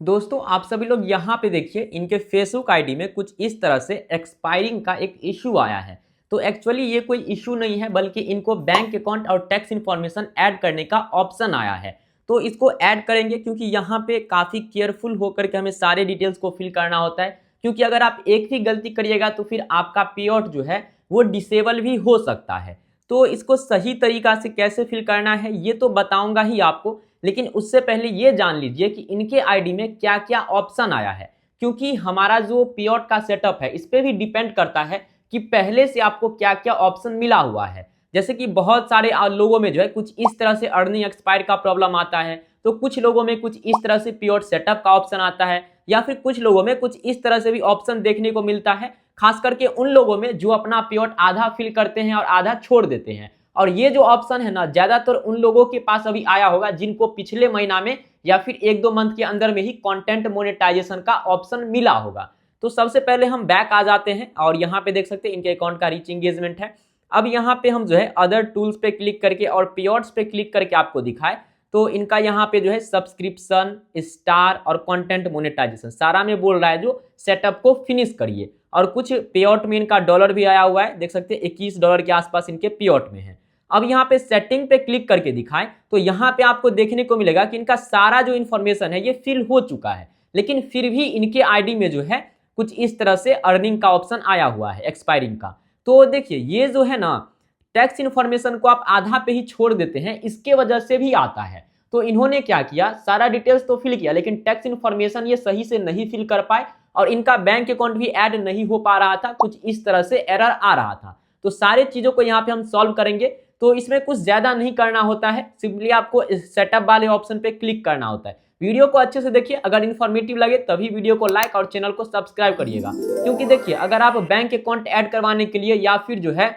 दोस्तों आप सभी लोग यहाँ पे देखिए इनके फेसबुक आईडी में कुछ इस तरह से एक्सपायरिंग का एक इशू आया है। तो एक्चुअली ये कोई इशू नहीं है बल्कि इनको बैंक अकाउंट और टैक्स इन्फॉर्मेशन ऐड करने का ऑप्शन आया है। तो इसको ऐड करेंगे क्योंकि यहाँ पे काफ़ी केयरफुल होकर के हमें सारे डिटेल्स को फिल करना होता है, क्योंकि अगर आप एक भी गलती करिएगा तो फिर आपका पे आउट जो है वो डिसेबल भी हो सकता है। तो इसको सही तरीका से कैसे फिल करना है ये तो बताऊंगा ही आपको, लेकिन उससे पहले ये जान लीजिए कि इनके आईडी में क्या क्या ऑप्शन आया है, क्योंकि हमारा जो पेआउट का सेटअप है इस पे भी डिपेंड करता है कि पहले से आपको क्या क्या ऑप्शन मिला हुआ है। जैसे कि बहुत सारे लोगों में जो है कुछ इस तरह से अर्निंग एक्सपायर का प्रॉब्लम आता है, तो कुछ लोगों में कुछ इस तरह से पेआउट सेटअप का ऑप्शन आता है, या फिर कुछ लोगों में कुछ इस तरह से भी ऑप्शन देखने को मिलता है, खास करके उन लोगों में जो अपना पेआउट आधा फिल करते हैं और आधा छोड़ देते हैं। और ये जो ऑप्शन है ना, ज्यादातर उन लोगों के पास अभी आया होगा जिनको पिछले महीना में या फिर एक दो मंथ के अंदर में ही कंटेंट मोनेटाइजेशन का ऑप्शन मिला होगा। तो सबसे पहले हम बैक आ जाते हैं और यहाँ पे देख सकते हैं इनके अकाउंट का रीच एंगेजमेंट है। अब यहाँ पे हम जो है अदर टूल्स पे क्लिक करके और पेआउट्स पे क्लिक करके आपको दिखाए तो इनका यहाँ पे जो है सब्सक्रिप्शन, स्टार और कंटेंट मोनेटाइजेशन सारा में बोल रहा है जो सेटअप को फिनिश करिए। और कुछ पेआउट में इनका डॉलर भी आया हुआ है, देख सकते हैं $21 के आसपास इनके पेआउट में है। अब यहाँ पे सेटिंग पे क्लिक करके दिखाएं तो यहाँ पे आपको देखने को मिलेगा कि इनका सारा जो इन्फॉर्मेशन है ये फिल हो चुका है, लेकिन फिर भी इनके आईडी में जो है कुछ इस तरह से अर्निंग का ऑप्शन आया हुआ है एक्सपायरिंग का। तो देखिए ये जो है ना, टैक्स इन्फॉर्मेशन को आप आधा पे ही छोड़ देते हैं, इसके वजह से भी आता है। तो इन्होंने क्या किया, सारा डिटेल्स तो फिल किया लेकिन टैक्स इन्फॉर्मेशन ये सही से नहीं फिल कर पाए और इनका बैंक अकाउंट भी ऐड नहीं हो पा रहा था, कुछ इस तरह से एरर आ रहा था। तो सारे चीजों को यहाँ पे हम सॉल्व करेंगे। तो इसमें कुछ ज्यादा नहीं करना होता है, सिंपली आपको सेटअप वाले ऑप्शन पे क्लिक करना होता है। वीडियो को अच्छे से देखिए, अगर इन्फॉर्मेटिव लगे तभी वीडियो को लाइक और चैनल को सब्सक्राइब करिएगा, क्योंकि देखिए अगर आप बैंक अकाउंट ऐड करवाने के लिए या फिर जो है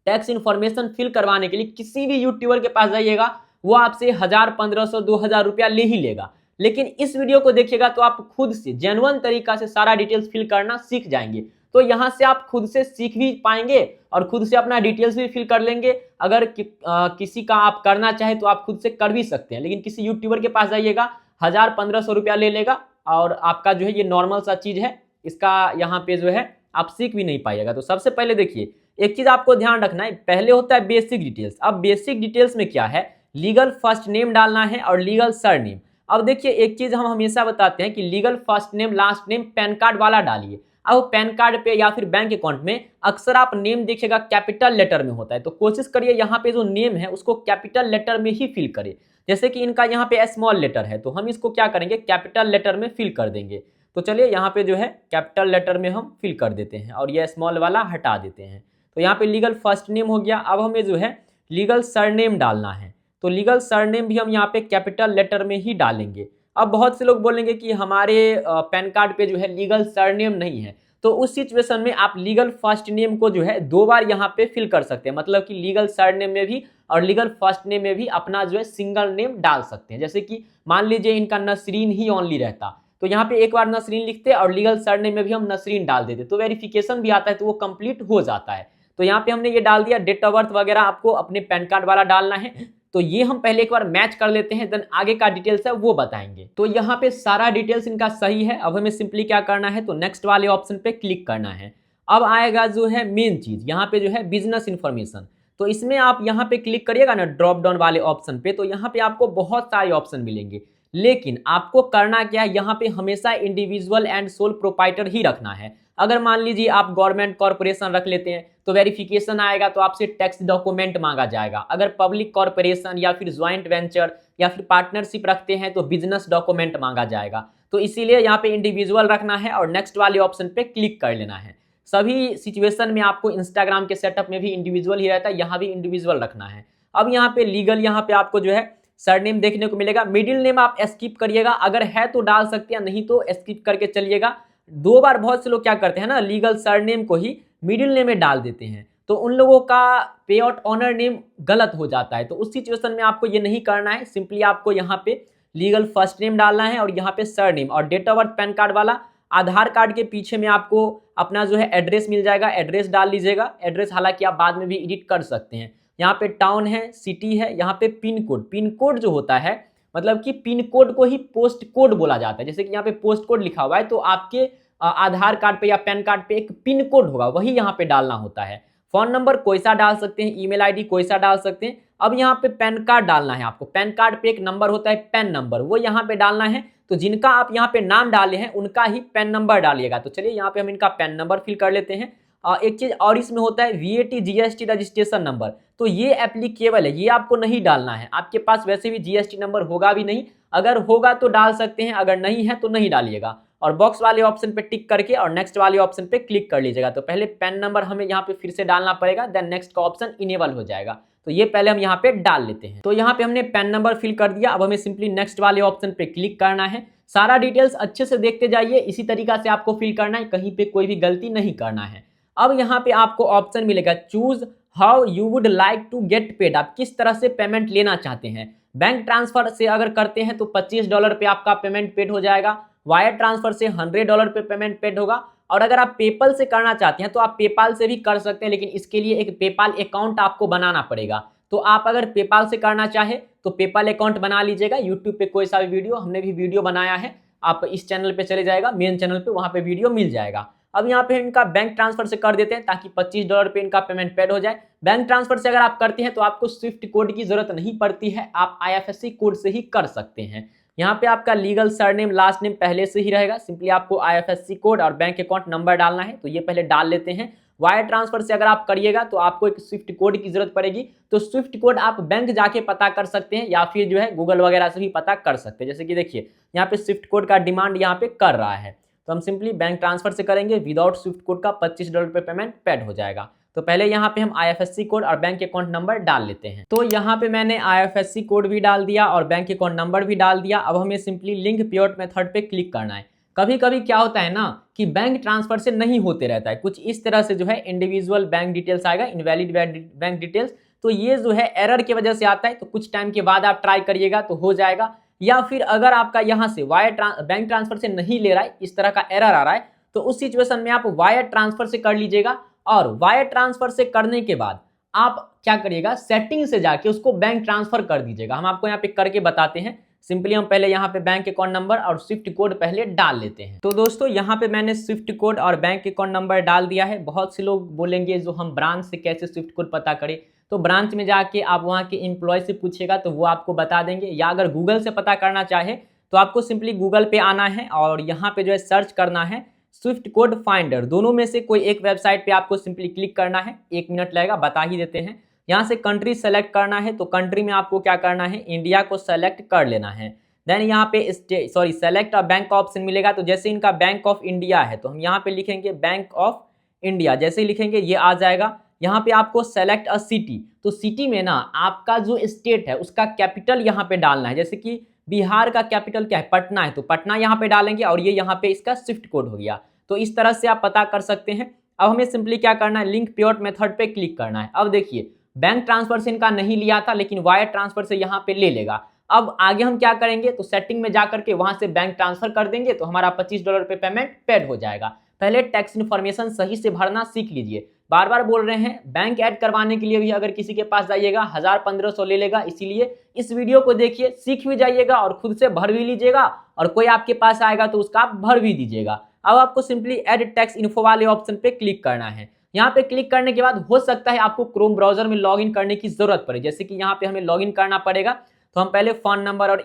टैक्स इन्फॉर्मेशन फिल करवाने के लिए किसी भी यूट्यूबर के पास जाइएगा, वो आपसे 1000, 1500, 2000 रुपया ले ही लेगा। लेकिन इस वीडियो को देखिएगा तो आप खुद से जेन्युइन तरीका से सारा डिटेल्स फिल करना सीख जाएंगे। तो यहां से आप खुद से सीख भी पाएंगे और खुद से अपना डिटेल्स भी फिल कर लेंगे। अगर किसी का आप करना चाहे तो आप खुद से कर भी सकते हैं, लेकिन किसी यूट्यूबर के पास जाइएगा 1000, 1500 रुपया ले लेगा और आपका जो है ये नॉर्मल सा चीज है, इसका यहाँ पे जो है आप सीख भी नहीं पाइएगा। तो सबसे पहले देखिए एक चीज आपको ध्यान रखना है, पहले होता है बेसिक डिटेल्स। अब बेसिक डिटेल्स में क्या है, लीगल फर्स्ट नेम डालना है और लीगल सरनेम। अब देखिए एक चीज हम हमेशा बताते हैं कि legal first name last name pan card वाला डालिए। अब पैन कार्ड पे या फिर बैंक अकाउंट में अक्सर आप नेम देखिएगा कैपिटल लेटर में होता है, तो कोशिश करिए यहाँ पे जो नेम है उसको कैपिटल लेटर में ही फिल करें। जैसे कि इनका यहाँ पे स्मॉल लेटर है तो हम इसको क्या करेंगे, कैपिटल लेटर में फिल कर देंगे। तो चलिए यहाँ पे जो है कैपिटल लेटर में हम फिल कर देते हैं और ये स्मॉल वाला हटा देते हैं। तो यहाँ पे लीगल फर्स्ट नेम हो गया। अब हमें जो है लीगल सरनेम डालना है, तो लीगल सरनेम भी हम यहाँ पे कैपिटल लेटर में ही डालेंगे। अब बहुत से लोग बोलेंगे कि हमारे पैन कार्ड पे जो है लीगल सरनेम नहीं है, तो उस सिचुएशन में आप लीगल फर्स्ट नेम को जो है 2 बार यहाँ पे फिल कर सकते हैं, मतलब कि लीगल सरनेम में भी और लीगल फर्स्ट नेम में भी अपना जो है सिंगल नेम डाल सकते हैं। जैसे कि मान लीजिए इनका नसरीन ही ओनली रहता, तो यहाँ पे एक बार नसरीन लिखते और लीगल सरनेम में भी हम नसरीन डाल देते, तो वेरिफिकेशन भी आता है, तो वो कंप्लीट हो जाता है। तो यहाँ पे हमने ये डाल दिया। डेट ऑफ बर्थ वगैरह आपको अपने पैन कार्ड वाला डालना है, तो ये हम पहले एक बार मैच कर लेते हैं, देन आगे का डिटेल्स है वो बताएंगे। तो यहाँ पे सारा डिटेल्स इनका सही है। अब हमें सिंपली क्या करना है, तो नेक्स्ट वाले ऑप्शन पे क्लिक करना है। अब आएगा जो है मेन चीज, यहाँ पे जो है बिजनेस इंफॉर्मेशन। तो इसमें आप यहाँ पे क्लिक करिएगा ना ड्रॉप डाउन वाले ऑप्शन पे, तो यहाँ पे आपको बहुत सारे ऑप्शन मिलेंगे, लेकिन आपको करना क्या है, यहाँ पे हमेशा इंडिविजुअल एंड सोल प्रोप्राइटर ही रखना है। अगर मान लीजिए आप गवर्नमेंट कॉर्पोरेशन रख लेते हैं तो वेरिफिकेशन आएगा तो आपसे टैक्स डॉक्यूमेंट मांगा जाएगा। अगर पब्लिक कॉर्पोरेशन या फिर ज्वाइंट वेंचर या फिर पार्टनरशिप रखते हैं तो बिजनेस डॉक्यूमेंट मांगा जाएगा। तो इसीलिए यहाँ पे इंडिविजुअल रखना है और नेक्स्ट वाले ऑप्शन पे क्लिक कर लेना है। सभी सिचुएशन में आपको इंस्टाग्राम के सेटअप में भी इंडिविजुअल ही रहता है, यहाँ भी इंडिविजुअल रखना है। अब यहाँ पे लीगल, यहाँ पे आपको जो है सरनेम देखने को मिलेगा। मिडिल नेम आप स्किप करिएगा, अगर है तो डाल सकते हैं, नहीं तो स्किप करके चलिएगा। 2 बार बहुत से लोग क्या करते हैं ना, लीगल सरनेम को ही मिडिल नेम में डाल देते हैं, तो उन लोगों का पे आउट ऑनर नेम गलत हो जाता है। तो उस सिचुएशन में आपको ये नहीं करना है, सिंपली आपको यहाँ पे लीगल फर्स्ट नेम डालना है और यहाँ पे सरनेम और date of birth PAN card वाला। आधार कार्ड के पीछे में आपको अपना जो है एड्रेस मिल जाएगा, एड्रेस डाल लीजिएगा। एड्रेस हालांकि आप बाद में भी एडिट कर सकते हैं। यहाँ पे टाउन है, सिटी है, यहाँ पे पिन कोड। पिन कोड जो होता है मतलब कि पिन कोड को ही पोस्ट कोड बोला जाता है। जैसे कि यहाँ पे पोस्ट कोड लिखा हुआ है तो आपके आधार कार्ड पे या पैन कार्ड पे एक पिन कोड होगा, वही यहाँ पे डालना होता है। फोन नंबर कोई सा डाल सकते हैं, ईमेल आईडी कोई सा डाल सकते हैं। अब यहाँ पे पैन कार्ड डालना है आपको, पैन कार्ड पे एक नंबर होता है पैन नंबर, वो यहाँ पे डालना है। तो जिनका आप यहाँ पे नाम डाले हैं उनका ही पैन नंबर डालिएगा। तो चलिए यहाँ पे हम इनका पैन नंबर फिल कर लेते हैं। एक चीज और इसमें होता है VAT GST रजिस्ट्रेशन नंबर, तो ये एप्लीकेबल है, ये आपको नहीं डालना है। आपके पास वैसे भी GST नंबर होगा भी नहीं, अगर होगा तो डाल सकते हैं, अगर नहीं है तो नहीं डालिएगा। और बॉक्स वाले ऑप्शन पे टिक करके और नेक्स्ट वाले ऑप्शन पे क्लिक कर लीजिएगा। तो पहले पैन नंबर हमें यहाँ पे फिर से डालना पड़ेगा, देन नेक्स्ट का ऑप्शन इनेबल हो जाएगा। तो ये पहले हम यहाँ पे डाल लेते हैं। तो यहाँ पे हमने पैन नंबर फिल कर दिया। अब हमें सिंपली नेक्स्ट वाले ऑप्शन पे क्लिक करना है। सारा डिटेल्स अच्छे से देखते जाइए, इसी तरीका से आपको फिल करना है, कहीं पे कोई भी गलती नहीं करना है। अब यहाँ पे आपको ऑप्शन मिलेगा choose how you would like to get paid, आप किस तरह से पेमेंट लेना चाहते हैं। बैंक ट्रांसफर से अगर करते हैं तो $25 पे आपका पेमेंट पेड हो जाएगा, वायर ट्रांसफर से $100 पे पेमेंट पेड होगा, और अगर आप पेपल से करना चाहते हैं तो आप पेपाल से भी कर सकते हैं, लेकिन इसके लिए एक पेपाल अकाउंट आपको बनाना पड़ेगा। तो आप अगर पेपाल से करना चाहे तो पेपाल अकाउंट बना लीजिएगा। यूट्यूब पे कोई सा भी वीडियो, हमने भी वीडियो बनाया है, आप इस चैनल पे चले जाएगा, मेन चैनल पे, वहां पे वीडियो मिल जाएगा। अब यहाँ पे इनका बैंक ट्रांसफर से कर देते हैं ताकि $25 पे इनका पेमेंट पेड हो जाए। बैंक ट्रांसफर से अगर आप करते हैं तो आपको स्विफ्ट कोड की जरूरत नहीं पड़ती है, आप IFSC कोड से ही कर सकते हैं। यहाँ पे आपका लीगल सरनेम लास्ट नेम पहले से ही रहेगा, सिंपली आपको IFSC कोड और बैंक अकाउंट नंबर डालना है, तो ये पहले डाल लेते हैं। वायर ट्रांसफर से अगर आप करिएगा तो आपको एक स्विफ्ट कोड की जरूरत पड़ेगी, तो स्विफ्ट कोड आप बैंक जाके पता कर सकते हैं या फिर जो है गूगल वगैरह से भी पता कर सकते हैं। जैसे कि देखिए यहाँ पे स्विफ्ट कोड का डिमांड यहाँ पे कर रहा है, तो हम सिंपली बैंक ट्रांसफर से करेंगे, विदाउट स्विफ्ट कोड का $25 पे पेमेंट पेड हो जाएगा। तो पहले यहाँ पे हम IFSC कोड और बैंक अकाउंट नंबर डाल लेते हैं। तो यहाँ पे मैंने IFSC कोड भी डाल दिया और बैंक अकाउंट नंबर भी डाल दिया। अब हमें सिंपली लिंक पेआउट मेथड पे क्लिक करना है। कभी कभी क्या होता है ना कि बैंक ट्रांसफर से नहीं होते रहता है, कुछ इस तरह से जो है इंडिविजुअल बैंक डिटेल्स आएगा, इनवैलिड बैंक डिटेल्स, तो ये जो है एरर की वजह से आता है। तो कुछ टाइम के बाद आप ट्राई करिएगा तो हो जाएगा। या फिर अगर आपका यहाँ से बैंक ट्रांसफर से नहीं ले रहा है, इस तरह का एरर आ रहा है, तो उस सिचुएशन में आप वायर ट्रांसफर से कर लीजिएगा। और वायर ट्रांसफर से करने के बाद आप क्या करिएगा, सेटिंग से जाके उसको बैंक ट्रांसफर कर दीजिएगा। हम आपको यहाँ पे करके बताते हैं। सिंपली हम पहले यहाँ पे बैंक अकाउंट नंबर और स्विफ्ट कोड पहले डाल लेते हैं। तो दोस्तों यहाँ पे मैंने स्विफ्ट कोड और बैंक अकाउंट नंबर डाल दिया है। बहुत से लोग बोलेंगे जो हम ब्रांच से कैसे स्विफ्ट कोड पता करें, तो ब्रांच में जाके आप वहाँ के एम्प्लॉय से पूछिएगा तो वो आपको बता देंगे, या अगर गूगल से पता करना चाहे तो आपको सिंपली गूगल पे आना है और यहाँ पे जो है सर्च करना है स्विफ्ट कोड फाइंडर। दोनों में से कोई एक वेबसाइट पे आपको सिंपली क्लिक करना है, 1 मिनट लगेगा, बता ही देते हैं। यहाँ से कंट्री सेलेक्ट करना है, तो कंट्री में आपको क्या करना है, इंडिया को सेलेक्ट कर लेना है। देन यहाँ पे सेलेक्ट बैंक ऑप्शन मिलेगा। तो जैसे इनका बैंक ऑफ इंडिया है तो हम यहाँ पे लिखेंगे बैंक ऑफ इंडिया, जैसे ही लिखेंगे ये आ जाएगा। यहाँ पे आपको सेलेक्ट अ सिटी, तो सिटी में ना आपका जो स्टेट है उसका कैपिटल यहाँ पे डालना है। जैसे कि बिहार का कैपिटल क्या है, पटना है, तो पटना यहाँ पे डालेंगे और ये यहाँ पे इसका स्विफ्ट कोड हो गया। तो इस तरह से आप पता कर सकते हैं। अब हमें सिंपली क्या करना है, लिंक पेआउट मेथड पे क्लिक करना है। अब देखिए बैंक ट्रांसफर से इनका नहीं लिया था, लेकिन वायर ट्रांसफर से यहाँ पे ले लेगा। अब आगे हम क्या करेंगे, तो सेटिंग में जा करके वहां से बैंक ट्रांसफर कर देंगे, तो हमारा $25 पे पेमेंट पेड हो जाएगा। पहले टैक्स इन्फॉर्मेशन सही से भरना सीख लीजिए। बार बार बोल रहे हैं, बैंक ऐड करवाने के लिए भी अगर किसी के पास जाइएगा 1000-1500 ले लेगा, इसीलिए इस वीडियो को देखिए, सीख भी जाइएगा और खुद से भर भी लीजिएगा, और कोई आपके पास आएगा तो उसका आप भर भी दीजिएगा। अब आपको सिंपली ऐड टैक्स इन्फो वाले ऑप्शन पे क्लिक करना है। यहाँ पे क्लिक करने के बाद हो सकता है आपको क्रोम ब्राउजर में लॉगिन करने की जरूरत पड़े, जैसे कि यहाँ पे हमें लॉगिन करना पड़ेगा। तो हम पहले फोन नंबर और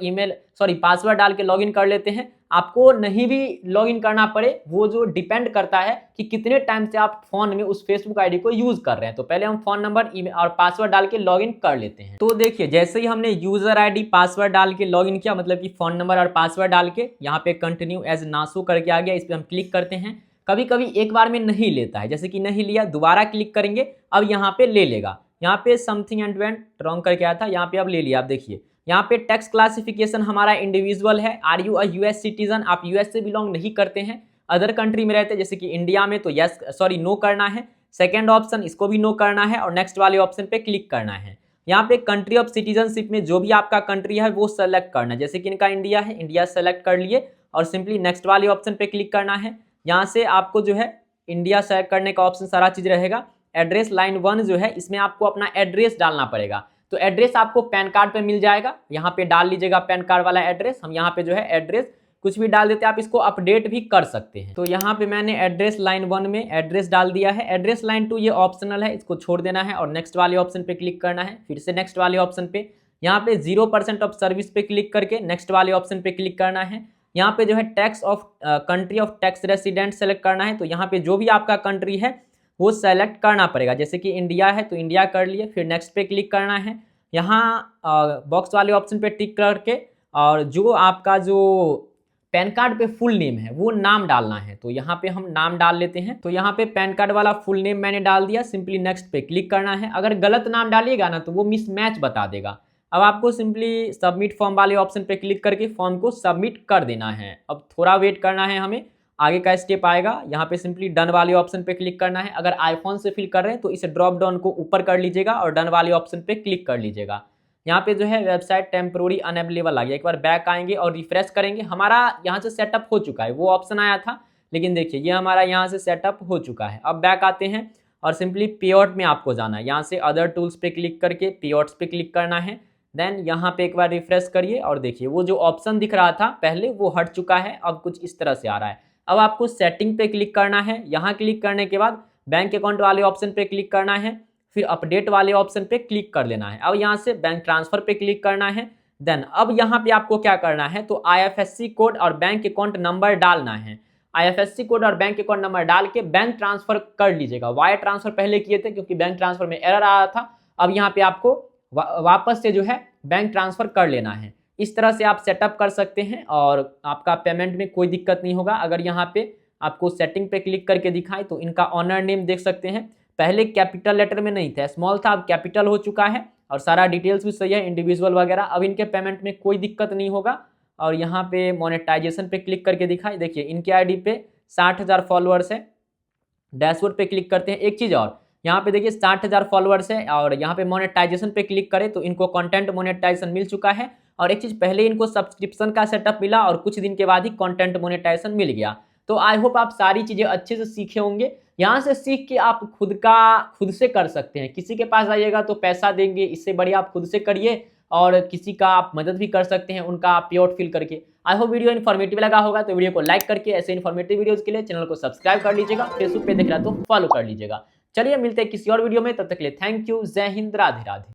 पासवर्ड डाल के लॉगिन कर लेते हैं। आपको नहीं भी लॉगिन करना पड़े, वो जो डिपेंड करता है कि कितने टाइम से आप फोन में उस फेसबुक आईडी को यूज कर रहे हैं। तो पहले हम फोन नंबर ईमेल और पासवर्ड डाल के लॉगिन कर लेते हैं। तो देखिए जैसे ही हमने यूजर आईडी पासवर्ड डाल के लॉगिन किया, मतलब कि फोन नंबर और पासवर्ड डाल के, यहाँ पे कंटिन्यू एज नासू करके आ गया, इस पर हम क्लिक करते हैं। कभी कभी एक बार में नहीं लेता है, जैसे कि नहीं लिया, दोबारा क्लिक करेंगे, अब यहाँ पे ले लेगा। यहाँ पे समथिंग एंड वेंट रॉन्ग करके आया था, यहाँ पे अब ले लिया। आप देखिए यहाँ पे टैक्स क्लासिफिकेशन हमारा इंडिविजुअल है। Are you a US citizen, आप यूएस से बिलोंग नहीं करते हैं, अदर कंट्री में रहते हैं जैसे कि इंडिया में, तो नो करना है। सेकंड ऑप्शन इसको भी नो करना है और नेक्स्ट वाले ऑप्शन पे क्लिक करना है। यहाँ पे कंट्री ऑफ सिटीजनशिप में जो भी आपका कंट्री है वो सेलेक्ट करना है, जैसे कि इनका इंडिया है, इंडिया सेलेक्ट कर लिए और सिंपली नेक्स्ट वाले ऑप्शन पे क्लिक करना है। यहाँ से आपको जो है इंडिया सेलेक्ट करने का ऑप्शन सारा चीज रहेगा। एड्रेस लाइन 1 जो है इसमें आपको अपना एड्रेस डालना पड़ेगा। तो एड्रेस आपको पैन कार्ड पे मिल जाएगा, यहाँ पे डाल लीजिएगा पैन कार्ड वाला एड्रेस। हम यहाँ पे जो है एड्रेस कुछ भी डाल देते हैं, आप इसको अपडेट भी कर सकते हैं। तो यहाँ पे मैंने एड्रेस लाइन 1 में एड्रेस डाल दिया है। एड्रेस लाइन 2 ये ऑप्शनल है, इसको छोड़ देना है और नेक्स्ट वाले ऑप्शन पे क्लिक करना है। फिर से नेक्स्ट वाले ऑप्शन पे, यहाँ पे 0% ऑफ सर्विस पे क्लिक करके नेक्स्ट वाले ऑप्शन पे क्लिक करना है। यहाँ पे जो है tax of country of tax resident select करना है। तो यहाँ पे जो भी आपका कंट्री है वो सेलेक्ट करना पड़ेगा, जैसे कि इंडिया है तो इंडिया कर लिए। फिर नेक्स्ट पे क्लिक करना है, यहाँ बॉक्स वाले ऑप्शन पे टिक करके और जो आपका जो पैन कार्ड पे फुल नेम है वो नाम डालना है। तो यहाँ पे हम नाम डाल लेते हैं। तो यहाँ पे पैन कार्ड वाला फुल नेम मैंने डाल दिया, सिंपली नेक्स्ट पे क्लिक करना है। अगर गलत नाम डालिएगा ना तो वो मिसमैच बता देगा। अब आपको सिंपली सबमिट फॉर्म वाले ऑप्शन पे क्लिक करके फॉर्म को सबमिट कर देना है। अब थोड़ा वेट करना है, हमें आगे का स्टेप आएगा। यहाँ पे सिंपली डन वाले ऑप्शन पे क्लिक करना है। अगर आईफोन से फिल कर रहे हैं तो इसे ड्रॉप डाउन को ऊपर कर लीजिएगा और डन वाले ऑप्शन पे क्लिक कर लीजिएगा। यहाँ पे जो है वेबसाइट टेम्पोररी अनअवेलेबल आ गया। एक बार बैक आएंगे और रिफ्रेश करेंगे, हमारा यहाँ से सेटअप हो चुका है। वो ऑप्शन आया था लेकिन देखिए ये हमारा यहाँ से सेटअप हो चुका है। अब बैक आते हैं और सिंपली पेआउट में आपको जाना है। यहाँ से अदर टूल्स पे क्लिक करके पेआउट्स पे क्लिक करना है। देन यहाँ पे एक बार रिफ्रेश करिए और देखिए वो जो ऑप्शन दिख रहा था पहले वो हट चुका है, अब कुछ इस तरह से आ रहा है। अब आपको सेटिंग पे क्लिक करना है। यहाँ क्लिक करने के बाद बैंक अकाउंट वाले ऑप्शन पे क्लिक करना है, फिर अपडेट वाले ऑप्शन पे क्लिक कर लेना है। अब यहाँ से बैंक ट्रांसफर पे क्लिक करना है। देन अब यहाँ पे आपको क्या करना है, तो IFSC कोड और बैंक अकाउंट नंबर डालना है। IFSC कोड और बैंक अकाउंट नंबर डाल के बैंक ट्रांसफर कर लीजिएगा। वायर ट्रांसफर पहले किए थे क्योंकि बैंक ट्रांसफर में एरर आ रहा था। अब यहाँ पे आपको वापस से जो है बैंक ट्रांसफर कर लेना है। इस तरह से आप सेटअप कर सकते हैं और आपका पेमेंट में कोई दिक्कत नहीं होगा। अगर यहाँ पे आपको सेटिंग पे क्लिक करके दिखाएं तो इनका ऑनर नेम देख सकते हैं, पहले कैपिटल लेटर में नहीं था, स्मॉल था, अब कैपिटल हो चुका है और सारा डिटेल्स भी सही है, इंडिविजुअल वगैरह। अब इनके पेमेंट में कोई दिक्कत नहीं होगा। और यहाँ पे मोनेटाइजेशन पे क्लिक करके दिखाएं, देखिए इनके आईडी पे 60,000 फॉलोअर्स है। डैशबोर्ड पे क्लिक करते हैं। एक चीज़ और, यहाँ पे देखिए 60,000 फॉलोअर्स है और यहाँ पे मोनेटाइजेशन पे क्लिक करें तो इनको कंटेंट मोनेटाइजेशन मिल चुका है। और एक चीज़, पहले इनको सब्सक्रिप्शन का सेटअप मिला और कुछ दिन के बाद ही कंटेंट मोनेटाइजेशन मिल गया। तो आई होप आप सारी चीज़ें अच्छे से सीखे होंगे। यहाँ से सीख के आप खुद से कर सकते हैं। किसी के पास आइएगा तो पैसा देंगे, इससे बढ़िया आप खुद से करिए और किसी का आप मदद भी कर सकते हैं उनका आप पेआउट फिल करके। आई होप वीडियो इन्फॉर्मेटिव लगा होगा, तो वीडियो को लाइक करके ऐसे इन्फॉर्मेटिव वीडियोस के लिए चैनल को सब्सक्राइब कर लीजिएगा। फेसबुक पे देख रहा तो फॉलो कर लीजिएगा। चलिए मिलते हैं किसी और वीडियो में, तब तक के लिए थैंक यू। जय हिंद, राधे राधे।